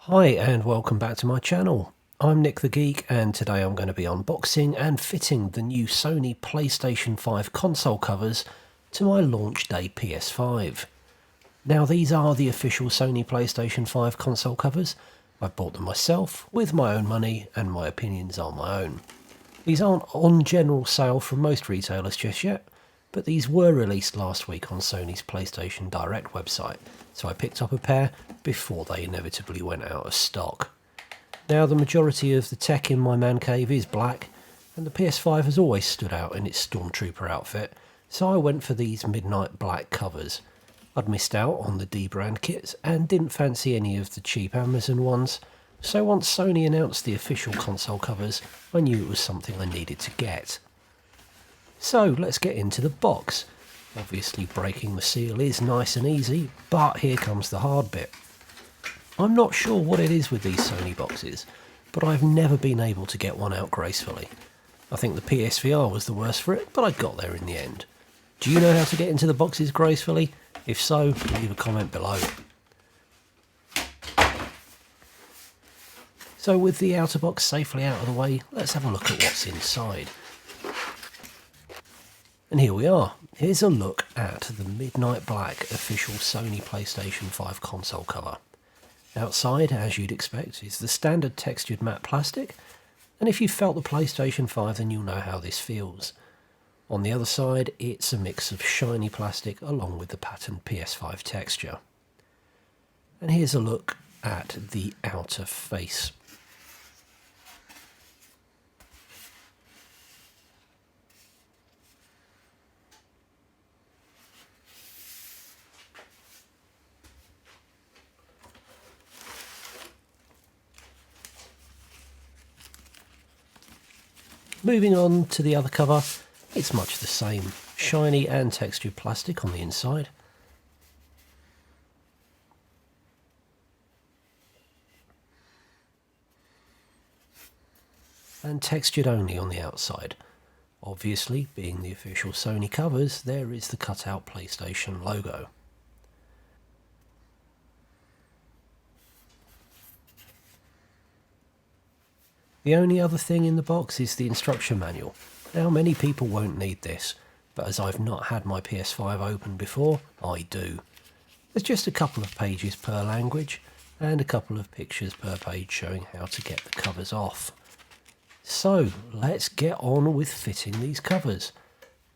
Hi and welcome back to my channel. I'm Nick the Geek and today I'm going to be unboxing and fitting the new Sony PlayStation 5 console covers to my launch day PS5. Now these are the official Sony PlayStation 5 console covers. I bought them myself with my own money and my opinions are my own. These aren't on general sale from most retailers just yet, but these were released last week on Sony's PlayStation Direct website, so I picked up a pair before they inevitably went out of stock. Now the majority of the tech in my man cave is black, and the PS5 has always stood out in its Stormtrooper outfit, so I went for these Midnight Black covers. I'd missed out on the D-brand kits and didn't fancy any of the cheap Amazon ones, so once Sony announced the official console covers, I knew it was something I needed to get. So let's get into the box. Obviously breaking the seal is nice and easy, but here comes the hard bit. I'm not sure what it is with these Sony boxes, but I've never been able to get one out gracefully. I think the PSVR was the worst for it, but I got there in the end. Do you know how to get into the boxes gracefully? If so, leave a comment below. So with the outer box safely out of the way, let's have a look at what's inside. And here we are. Here's a look at the Midnight Black official Sony PlayStation 5 console cover. Outside, as you'd expect, is the standard textured matte plastic, and if you've felt the PlayStation 5 then you'll know how this feels. On the other side, it's a mix of shiny plastic along with the patterned PS5 texture. And here's a look at the outer face. Moving on to the other cover, it's much the same, shiny and textured plastic on the inside. And textured only on the outside. Obviously, being the official Sony covers, there is the cutout PlayStation logo. The only other thing in the box is the instruction manual. Now many people won't need this, but as I've not had my PS5 open before, I do. There's just a couple of pages per language, and a couple of pictures per page showing how to get the covers off. So let's get on with fitting these covers.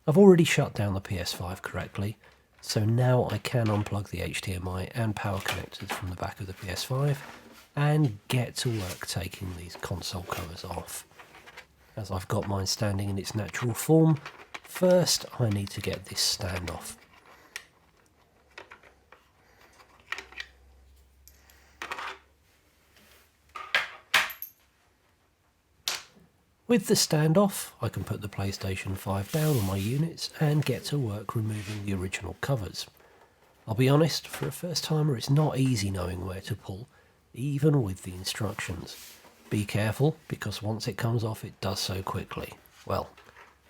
I've already shut down the PS5 correctly, so now I can unplug the HDMI and power connectors from the back of the PS5 and get to work taking these console covers off. As I've got mine standing in its natural form, first I need to get this stand off. With the stand off, I can put the PlayStation 5 down on my units and get to work removing the original covers. I'll be honest, for a first timer it's not easy knowing where to pull, even with the instructions. Be careful, because once it comes off it does so quickly. Well,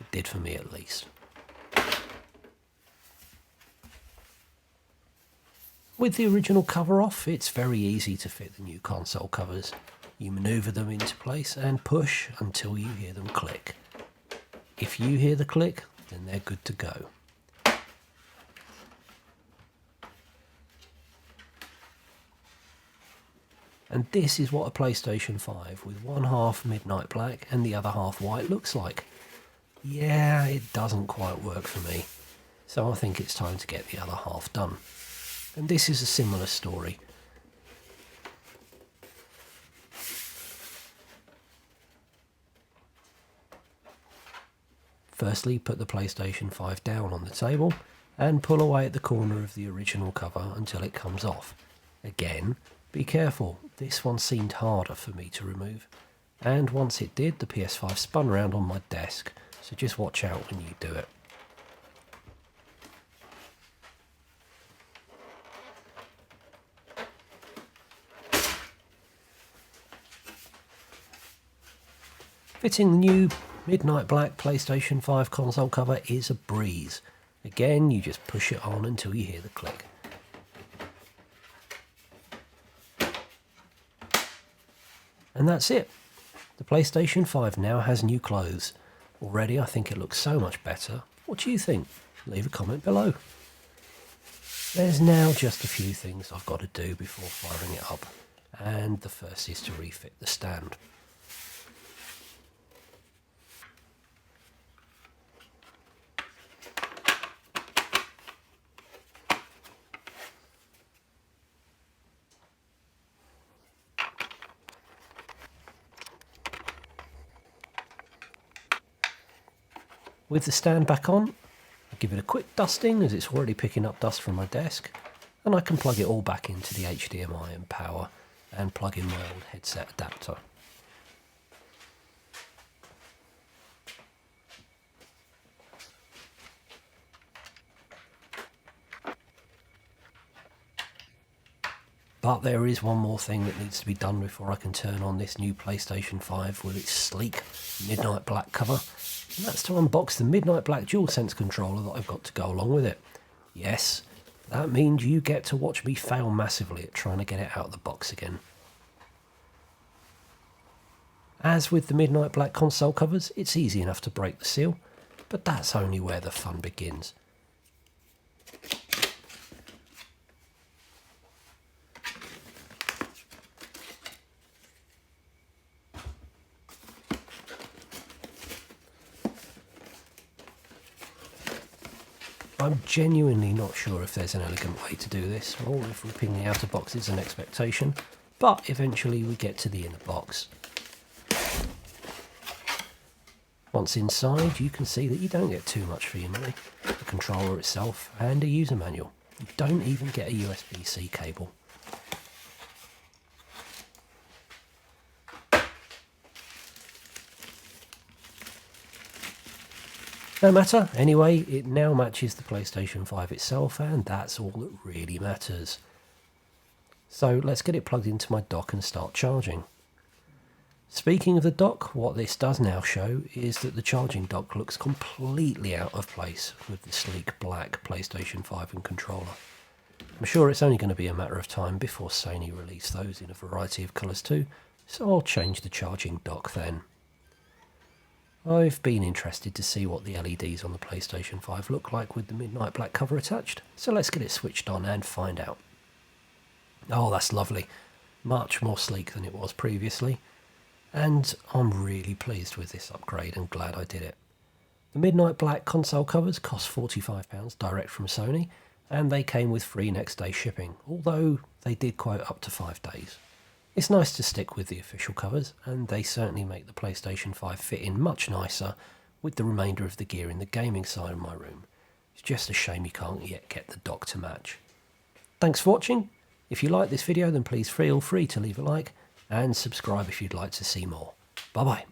it did for me at least. With the original cover off, it's very easy to fit the new console covers. You manoeuvre them into place and push until you hear them click. If you hear the click, then they're good to go. And this is what a PlayStation 5 with one half Midnight Black and the other half white looks like. Yeah, it doesn't quite work for me, so I think it's time to get the other half done. And this is a similar story. Firstly, put the PlayStation 5 down on the table and pull away at the corner of the original cover until it comes off. Again, be careful, this one seemed harder for me to remove, and once it did, the PS5 spun around on my desk, so just watch out when you do it. Fitting the new Midnight Black PlayStation 5 console cover is a breeze. Again, you just push it on until you hear the click. And that's it. The PlayStation 5 now has new clothes. Already I think it looks so much better. What do you think? Leave a comment below. There's now just a few things I've got to do before firing it up. And the first is to refit the stand. With the stand back on, I give it a quick dusting as it's already picking up dust from my desk, and I can plug it all back into the HDMI and power and plug in my old headset adapter. But there is one more thing that needs to be done before I can turn on this new PlayStation 5 with its sleek Midnight Black cover, and that's to unbox the Midnight Black Dualsense controller that I've got to go along with it. Yes, that means you get to watch me fail massively at trying to get it out of the box again. As with the Midnight Black console covers, it's easy enough to break the seal, but that's only where the fun begins. I'm genuinely not sure if there's an elegant way to do this, or if ripping the outer box is an expectation, but eventually we get to the inner box. Once inside, you can see that you don't get too much for your money. The controller itself and a user manual. You don't even get a USB-C cable. No matter, anyway, it now matches the PlayStation 5 itself, and that's all that really matters. So let's get it plugged into my dock and start charging. Speaking of the dock, what this does now show is that the charging dock looks completely out of place with the sleek black PlayStation 5 and controller. I'm sure it's only going to be a matter of time before Sony release those in a variety of colours too, so I'll change the charging dock then. I've been interested to see what the LEDs on the PlayStation 5 look like with the Midnight Black cover attached, so let's get it switched on and find out. Oh, that's lovely. Much more sleek than it was previously, and I'm really pleased with this upgrade and glad I did it. The Midnight Black console covers cost £45 direct from Sony, and they came with free next day shipping, although they did quote up to 5 days. It's nice to stick with the official covers, and they certainly make the PlayStation 5 fit in much nicer with the remainder of the gear in the gaming side of my room. It's just a shame you can't yet get the dock to match. Thanks for watching. If you like this video, then please feel free to leave a like and subscribe if you'd like to see more. Bye bye.